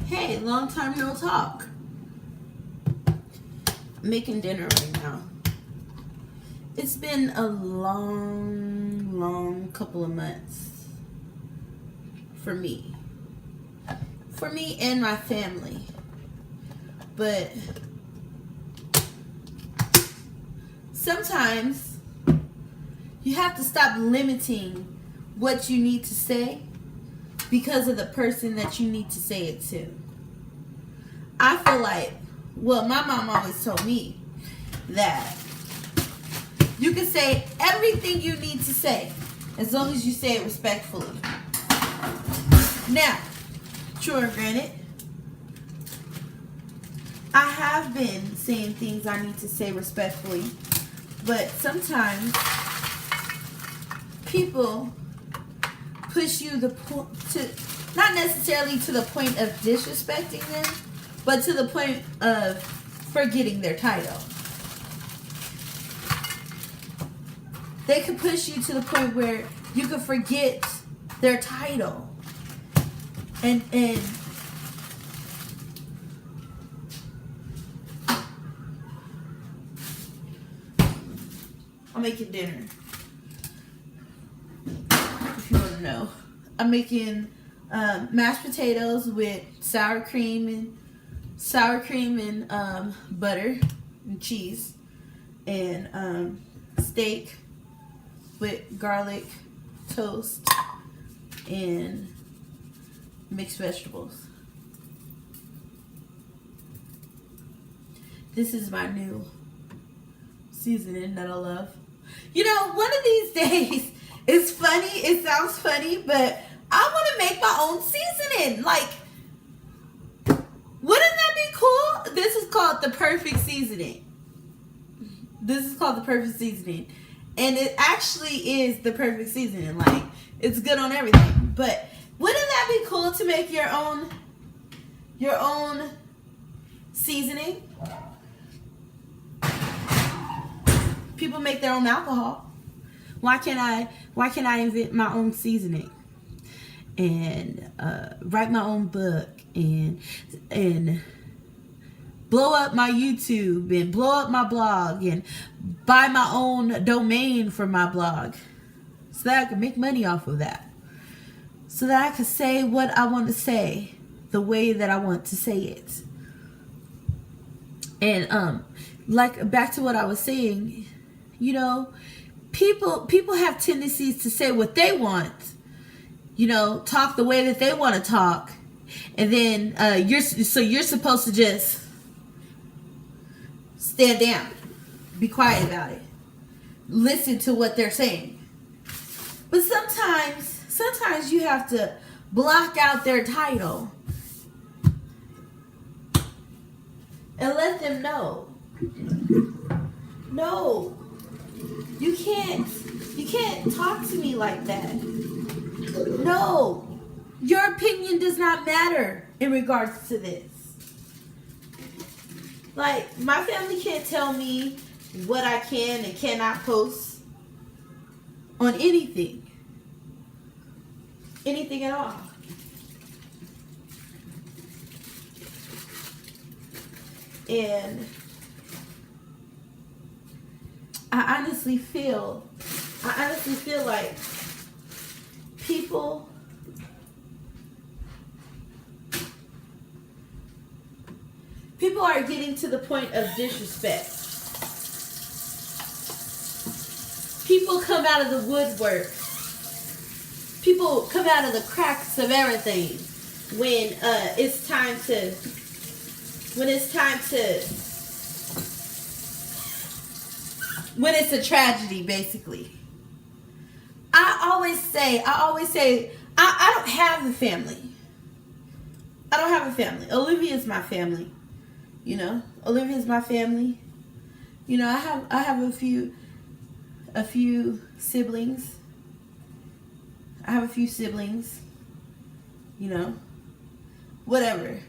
Hey, long time no talk. Making dinner right now. It's been a long couple of months for me. For me and my family. But sometimes you have to stop limiting what you need to say because of the person that you need to say it to. I feel like, well, my mom always told me that you can say everything you need to say as long as you say it respectfully. Now, true and granted, I have been saying things I need to say respectfully, but sometimes people push you to not necessarily to the point of disrespecting them, but to the point of forgetting their title. They could push you to the point where you could forget their title. And I'm making dinner. If you want to know, I'm making mashed potatoes with sour cream and butter and cheese, and steak with garlic toast and mixed vegetables. This is my new seasoning that I love. You know, one of these days, it's funny, it sounds funny, but I want to make my own seasoning. Like, wouldn't that be cool? This is called the perfect seasoning. This is called the perfect seasoning. And it actually is the perfect seasoning. Like, it's good on everything. But wouldn't that be cool to make your own seasoning? People make their own alcohol. Why can't I invent my own seasoning and write my own book and blow up my YouTube and blow up my blog and buy my own domain for my blog so that I can make money off of that, so that I can say what I want to say the way that I want to say it. And like, back to what I was saying, you know, people have tendencies to say what they want, you know, talk the way that they want to talk, and then you're supposed to just stand down, be quiet about it, listen to what they're saying. But sometimes you have to block out their title and let them know, no, you can't talk to me like that. No, your opinion does not matter in regards to this. Like, my family can't tell me what I can and cannot post on anything. Anything at all. And I honestly feel like people are getting to the point of disrespect. People come out of the woodwork. People come out of the cracks of everything when it's a tragedy, basically. I always say, I don't have a family. I don't have a family. Olivia's my family. You know, Olivia's my family. You know, I have a few siblings. I have a few siblings. You know, whatever.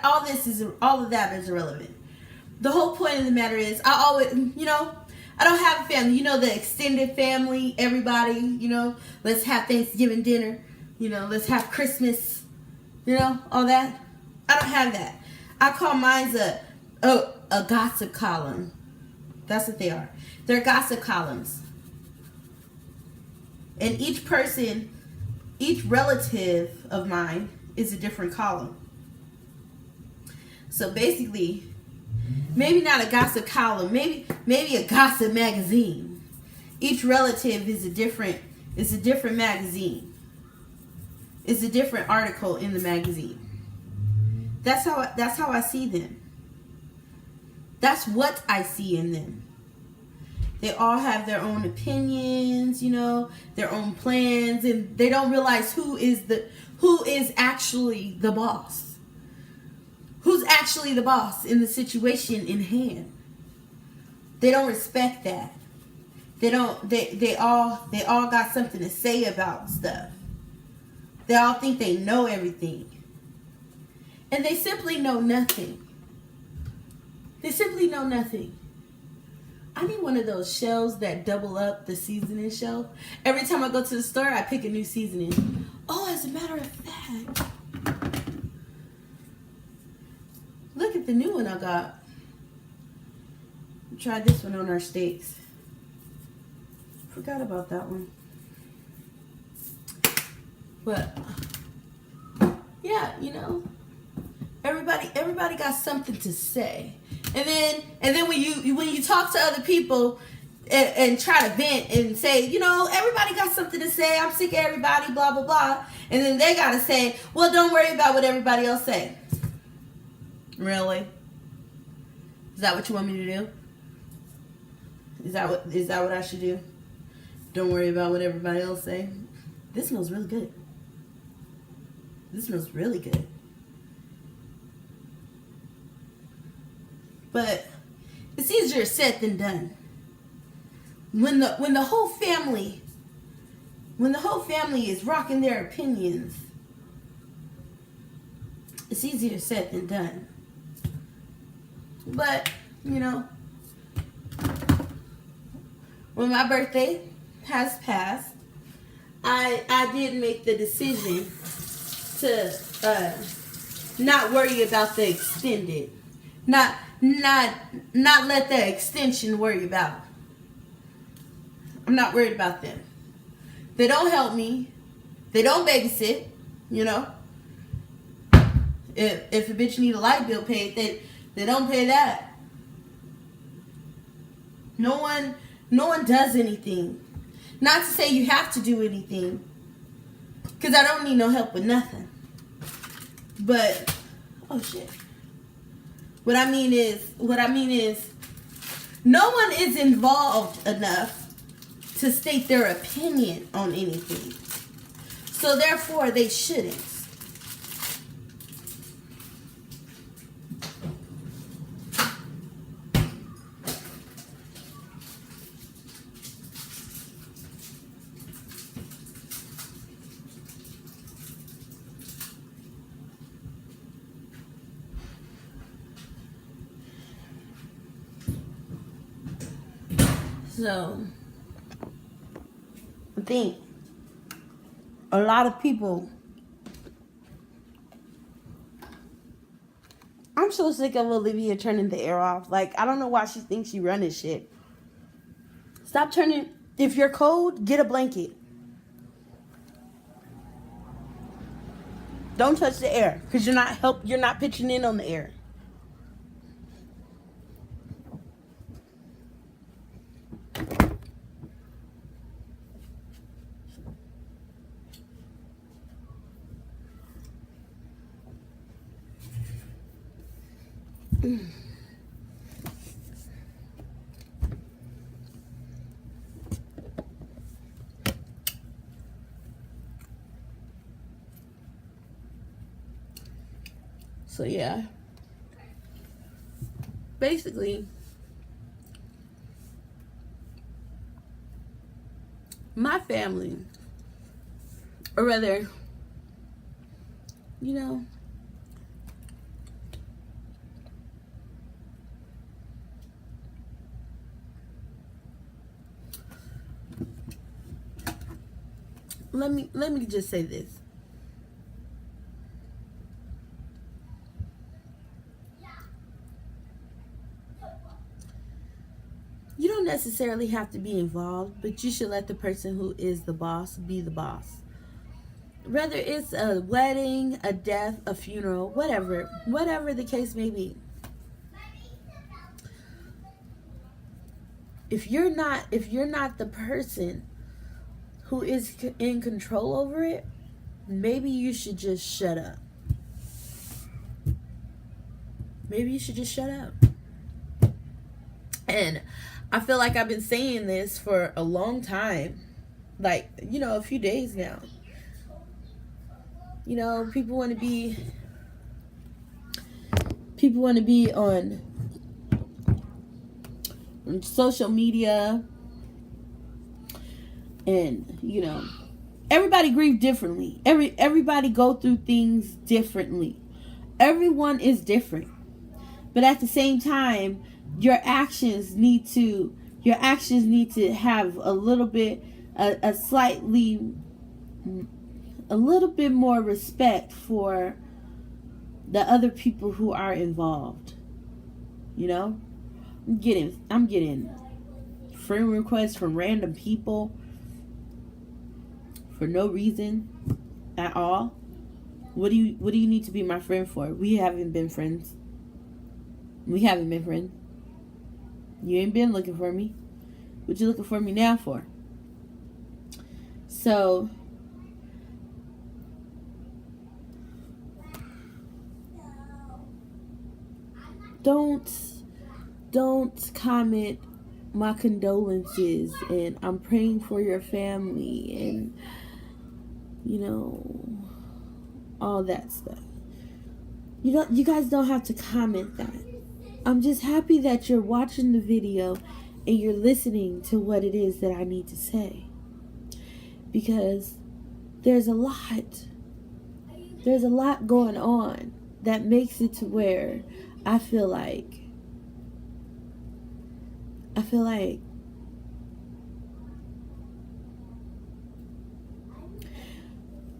All of that is irrelevant. The whole point of the matter is, I don't have a family. You know, the extended family, everybody, you know, let's have Thanksgiving dinner. You know, let's have Christmas. You know, all that. I don't have that. I call mine a gossip column. That's what they are. They're gossip columns. And each person, each relative of mine is a different column. So basically, maybe not a gossip column, maybe a gossip magazine. Each relative is a different magazine. It's a different article in the magazine. That's how I see them. That's what I see in them. They all have their own opinions, their own plans, and they don't realize who is actually the boss. Who's actually the boss in the situation in hand. They don't respect that. They all got something to say about stuff. They all think they know everything. And they simply know nothing. They simply know nothing. I need one of those shelves that double up the seasoning shelf. Every time I go to the store, I pick a new seasoning. Oh, as a matter of fact, look at the new one I got. Tried this one on our steaks. Forgot about that one. But yeah, everybody got something to say. And then when you talk to other people and try to vent and say, everybody got something to say. I'm sick of everybody, blah blah blah. And then they gotta say, well, don't worry about what everybody else say. Really? Is that what you want me to do? Is that what I should do? Don't worry about what everybody else say. This smells really good. This smells really good. But it's easier said than done. When the whole family is rocking their opinions, it's easier said than done. But, when my birthday has passed, I did make the decision to not worry about the extended. Not let the extension worry about. I'm not worried about them. They don't help me. They don't babysit, If a bitch need a light bill paid, they don't pay that. No one does anything. Not to say you have to do anything, because I don't need no help with nothing. But oh shit. What I mean is, no one is involved enough to state their opinion on anything. So therefore, they shouldn't. So, I think a lot of people, I'm so sick of Olivia turning the air off. Like, I don't know why she thinks she running shit. Stop turning, if you're cold, get a blanket. Don't touch the air, because you're not pitching in on the air. So yeah, basically, my family, or rather, let me just say this. necessarily have to be involved, but you should let the person who is the boss be the boss. Whether it's a wedding, a death, a funeral, whatever the case may be. If you're not the person who is in control over it, maybe you should just shut up. Maybe you should just shut up. And I feel like I've been saying this for a long time. Like, a few days now. People want to be on social media, and everybody grieve differently. Everybody go through things differently. Everyone is different. But at the same time, your actions need to have a little bit more respect for the other people who are involved. I'm getting friend requests from random people for no reason at all. What do you need to be my friend for? We haven't been friends. You ain't been looking for me. What you looking for me now for? So don't comment my condolences and I'm praying for your family and all that stuff. You guys don't have to comment that. I'm just happy that you're watching the video and you're listening to what it is that I need to say. Because there's a lot going on that makes it to where I feel like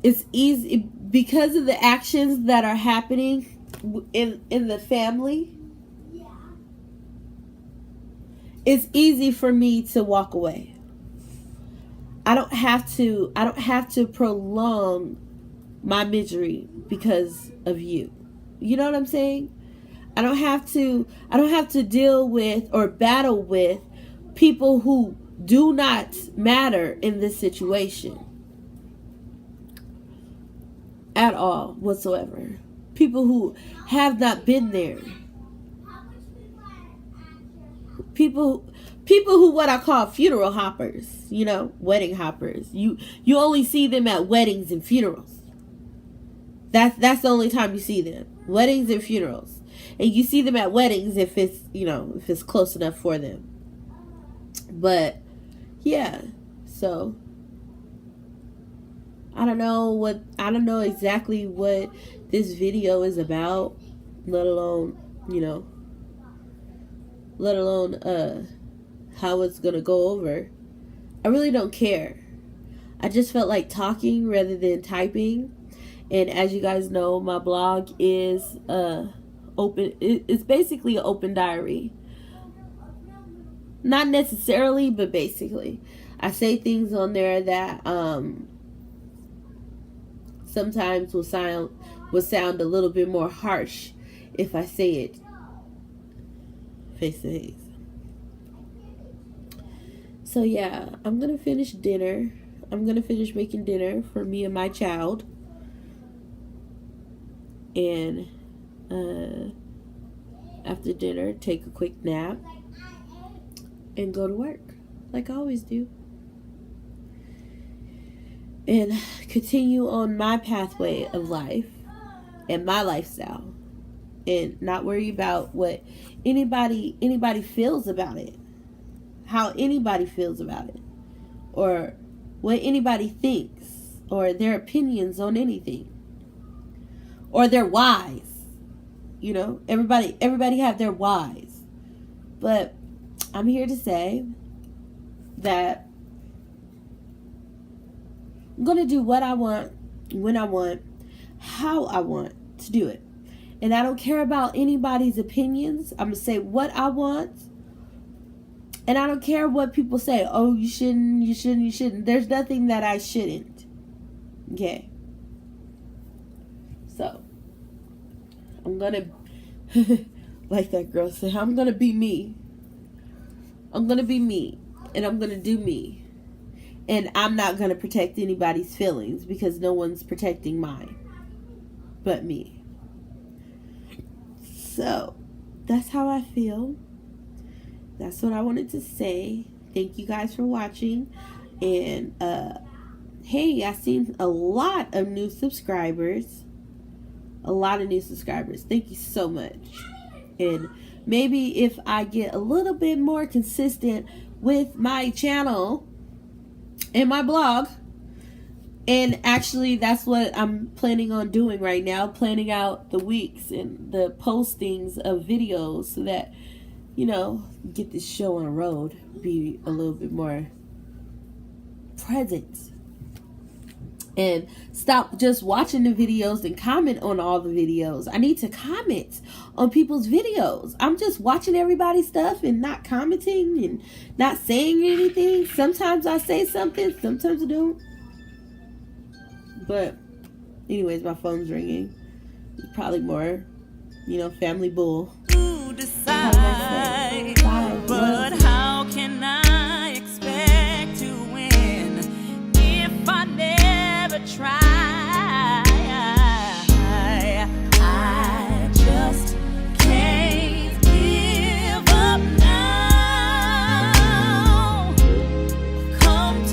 it's easy because of the actions that are happening in the family. It's easy for me to walk away. I don't have to prolong my misery because of you. You know what I'm saying? I don't have to deal with or battle with people who do not matter in this situation at all whatsoever. People who have not been there. People who what I call funeral hoppers, wedding hoppers. You only see them at weddings and funerals. That's the only time you see them. Weddings and funerals. And you see them at weddings if it's close enough for them. But yeah, so I don't know exactly what this video is about, let alone how it's gonna go over. I really don't care. I just felt like talking rather than typing. And as you guys know, my blog is open. It's basically an open diary. Not necessarily, but basically. I say things on there that sometimes will sound a little bit more harsh if I say it face to face. So yeah, I'm gonna finish dinner. I'm gonna finish making dinner for me and my child. And after dinner, take a quick nap and go to work like I always do. And continue on my pathway of life and my lifestyle. And not worry about what anybody feels about it. How anybody feels about it. Or what anybody thinks. Or their opinions on anything. Or their whys. Everybody have their whys. But I'm here to say that I'm going to do what I want, when I want, how I want to do it. And I don't care about anybody's opinions. I'm going to say what I want And I don't care what people say. Oh, you shouldn't. There's nothing that I shouldn't. Okay. So, I'm gonna, like that girl said, I'm gonna be me. I'm gonna be me. And I'm gonna do me. And I'm not gonna protect anybody's feelings because no one's protecting mine but me. So, that's how I feel. That's what I wanted to say. Thank you guys for watching. And, hey, I've seen a lot of new subscribers. A lot of new subscribers. Thank you so much. And maybe if I get a little bit more consistent with my channel and my blog, and actually that's what I'm planning on doing right now, planning out the weeks and the postings of videos so that, you know, get this show on the road, be a little bit more present. And stop just watching the videos and comment on all the videos. I need to comment on people's videos. I'm just watching everybody's stuff and not commenting and not saying anything. Sometimes I say something, sometimes I don't. But anyways, my phone's ringing. It's probably more, you know, family bull. Decide, but how can I expect to win if I never try?